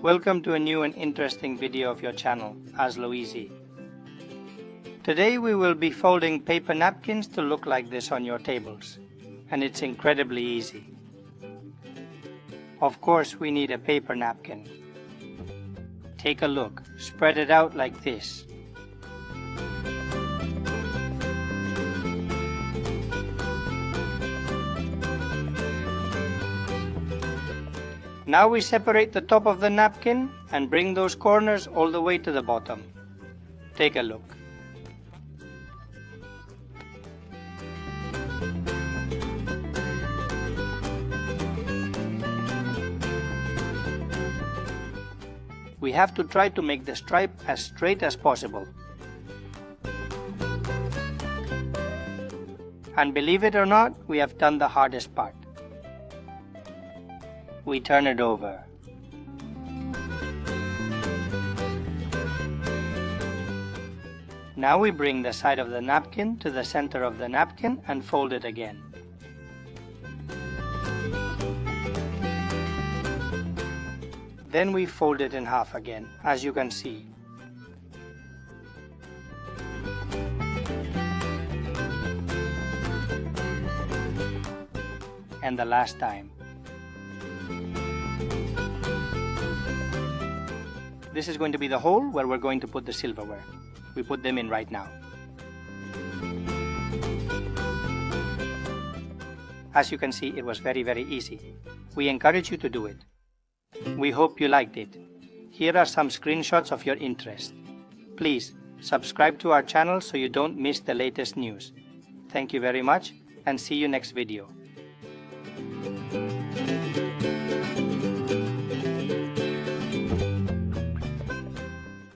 Welcome to a new and interesting video of your channel, HazloEasy. Today we will be folding paper napkins to look like this on your tables, and it's incredibly easy. Of course we need a paper napkin. Take a look, spread it out like this. Now we separate the top of the napkin and bring those corners all the way to the bottom. Take a look. We have to try to make the stripe as straight as possible. And believe it or not, we have done the hardest part. We turn it over. Now we bring the side of the napkin to the center of the napkin and fold it again. Then we fold it in half again, as you can see. And the last time. This is going to be the hole where we're going to put the silverware. We put them in right now. As you can see, it was very easy. We encourage you to do it. We hope you liked it. Here are some screenshots of your interest. Please subscribe to our channel so you don't miss the latest news. Thank you very much and see you next video.